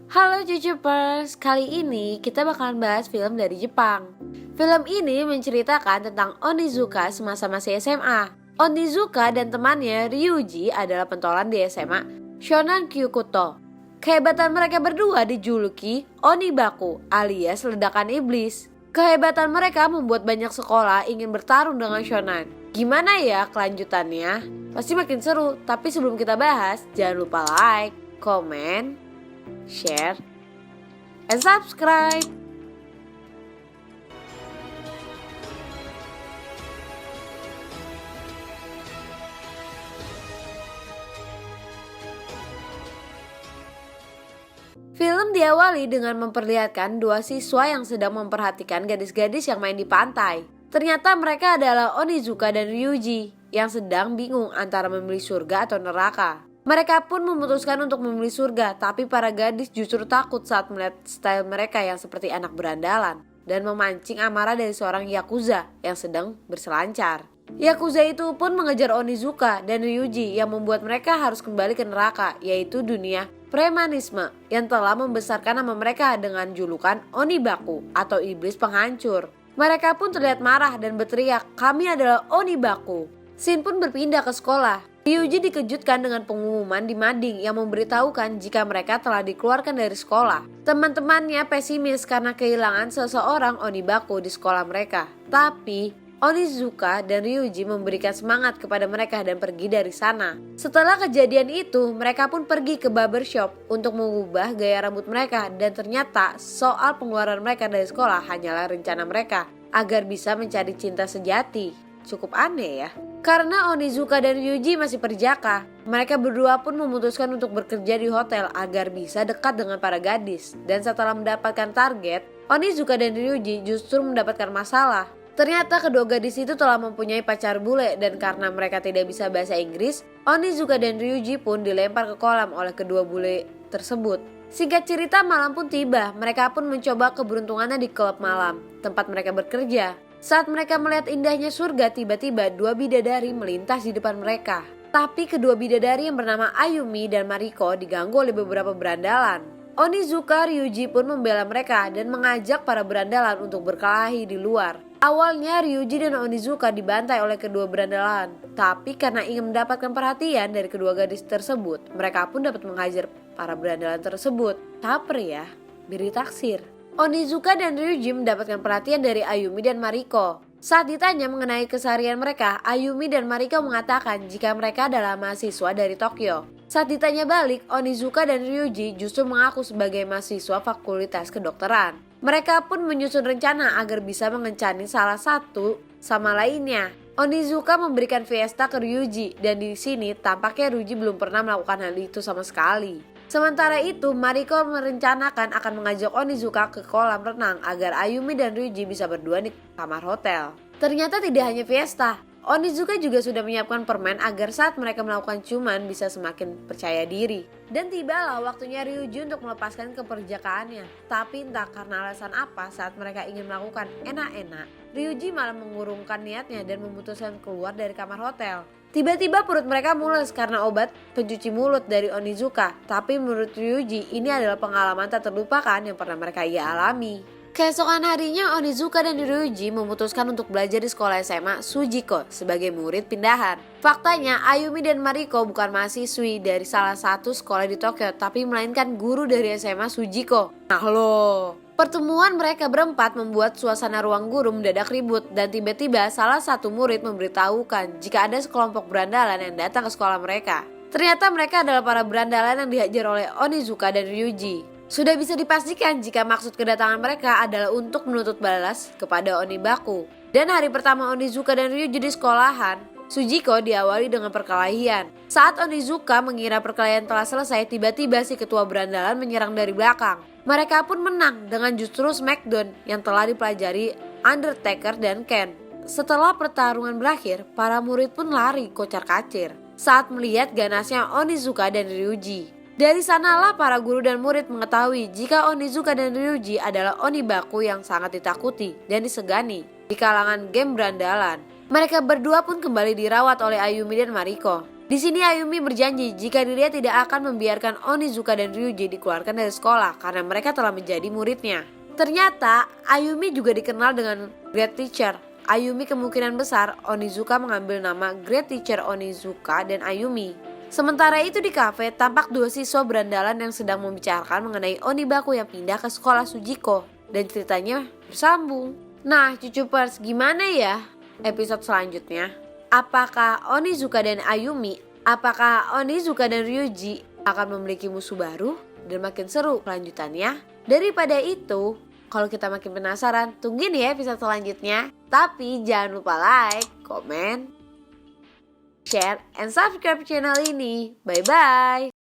Halo Jujupers, kali ini kita bakalan bahas film dari Jepang. Film ini menceritakan tentang Onizuka semasa masih SMA. Onizuka dan temannya Ryuji adalah pentolan di SMA Shonan Kyukuto. Kehebatan mereka berdua dijuluki Onibaku alias ledakan iblis. Kehebatan mereka membuat banyak sekolah ingin bertarung dengan Shonan. Gimana ya kelanjutannya? Pasti makin seru, tapi sebelum kita bahas, jangan lupa like, komen, share, and subscribe. Film diawali dengan memperlihatkan dua siswa yang sedang memperhatikan gadis-gadis yang main di pantai. Ternyata mereka adalah Onizuka dan Ryuji yang sedang bingung antara memilih surga atau neraka. Mereka pun memutuskan untuk memilih surga, tapi para gadis justru takut saat melihat style mereka yang seperti anak berandalan dan memancing amarah dari seorang Yakuza yang sedang berselancar. Yakuza itu pun mengejar Onizuka dan Ryuji yang membuat mereka harus kembali ke neraka, yaitu dunia premanisme yang telah membesarkan nama mereka dengan julukan Onibaku atau iblis penghancur. Mereka pun terlihat marah dan berteriak, "Kami adalah Onibaku." Shin pun berpindah ke sekolah. Ryuji dikejutkan dengan pengumuman di mading yang memberitahukan jika mereka telah dikeluarkan dari sekolah. Teman-temannya pesimis karena kehilangan seseorang Onibaku di sekolah mereka. Tapi Onizuka dan Ryuji memberikan semangat kepada mereka dan pergi dari sana. Setelah kejadian itu, mereka pun pergi ke barbershop untuk mengubah gaya rambut mereka dan ternyata soal pengeluaran mereka dari sekolah hanyalah rencana mereka agar bisa mencari cinta sejati. Cukup aneh ya. Karena Onizuka dan Ryuji masih perjaka, mereka berdua pun memutuskan untuk bekerja di hotel agar bisa dekat dengan para gadis. Dan setelah mendapatkan target, Onizuka dan Ryuji justru mendapatkan masalah. Ternyata kedua gadis itu telah mempunyai pacar bule dan karena mereka tidak bisa bahasa Inggris, Onizuka dan Ryuji pun dilempar ke kolam oleh kedua bule tersebut. Singkat cerita, malam pun tiba. Mereka pun mencoba keberuntungannya di klub malam, tempat mereka bekerja. Saat mereka melihat indahnya surga, tiba-tiba dua bidadari melintas di depan mereka. Tapi kedua bidadari yang bernama Ayumi dan Mariko diganggu oleh beberapa berandalan. Onizuka Ryuji pun membela mereka dan mengajak para berandalan untuk berkelahi di luar. Awalnya Ryuji dan Onizuka dibantai oleh kedua berandalan, tapi karena ingin mendapatkan perhatian dari kedua gadis tersebut, mereka pun dapat menghajar para berandalan tersebut. Caper ya, beri taksir. Onizuka dan Ryuji mendapatkan perhatian dari Ayumi dan Mariko. Saat ditanya mengenai keseharian mereka, Ayumi dan Mariko mengatakan jika mereka adalah mahasiswa dari Tokyo. Saat ditanya balik, Onizuka dan Ryuji justru mengaku sebagai mahasiswa fakultas kedokteran. Mereka pun menyusun rencana agar bisa mengencani salah satu sama lainnya. Onizuka memberikan fiesta ke Ryuji dan di sini tampaknya Ryuji belum pernah melakukan hal itu sama sekali. Sementara itu, Mariko merencanakan akan mengajak Onizuka ke kolam renang agar Ayumi dan Ryuji bisa berdua di kamar hotel. Ternyata tidak hanya fiesta, Onizuka juga sudah menyiapkan permen agar saat mereka melakukan ciuman bisa semakin percaya diri. Dan tibalah waktunya Ryuji untuk melepaskan keperjakaannya. Tapi entah karena alasan apa saat mereka ingin melakukan enak-enak, Ryuji malah mengurungkan niatnya dan memutuskan keluar dari kamar hotel. Tiba-tiba perut mereka mules karena obat pencuci mulut dari Onizuka. Tapi menurut Ryuji ini adalah pengalaman tak terlupakan yang pernah mereka alami. Keesokan harinya Onizuka dan Ryuji memutuskan untuk belajar di sekolah SMA Sujiko sebagai murid pindahan. Faktanya Ayumi dan Mariko bukan mahasiswi dari salah satu sekolah di Tokyo tapi melainkan guru dari SMA Sujiko. Nah loh. Pertemuan mereka berempat membuat suasana ruang guru mendadak ribut dan tiba-tiba salah satu murid memberitahukan jika ada sekelompok berandalan yang datang ke sekolah mereka. Ternyata mereka adalah para berandalan yang dihajar oleh Onizuka dan Ryuji. Sudah bisa dipastikan jika maksud kedatangan mereka adalah untuk menuntut balas kepada Onibaku. Dan hari pertama Onizuka dan Ryuji di sekolahan, Sujiko diawali dengan perkelahian. Saat Onizuka mengira perkelahian telah selesai, tiba-tiba si ketua berandalan menyerang dari belakang. Mereka pun menang dengan justru smackdown yang telah dipelajari Undertaker dan Ken. Setelah pertarungan berakhir, para murid pun lari kocar-kacir saat melihat ganasnya Onizuka dan Ryuji. Dari sanalah para guru dan murid mengetahui jika Onizuka dan Ryuji adalah Onibaku yang sangat ditakuti dan disegani di kalangan game berandalan. Mereka berdua pun kembali dirawat oleh Ayumi dan Mariko. Di sini Ayumi berjanji jika dirinya tidak akan membiarkan Onizuka dan Ryuji dikeluarkan dari sekolah karena mereka telah menjadi muridnya. Ternyata Ayumi juga dikenal dengan Great Teacher. Ayumi kemungkinan besar Onizuka mengambil nama Great Teacher Onizuka dan Ayumi. Sementara itu di kafe tampak dua siswa berandalan yang sedang membicarakan mengenai Onibaku yang pindah ke sekolah Sujiko dan ceritanya bersambung. Nah cucupers, gimana ya episode selanjutnya? Apakah Onizuka dan Ryuji akan memiliki musuh baru dan makin seru kelanjutannya? Daripada itu, kalau kita makin penasaran, tungguin ya episode selanjutnya. Tapi jangan lupa like, comment, share, and subscribe channel ini. Bye-bye.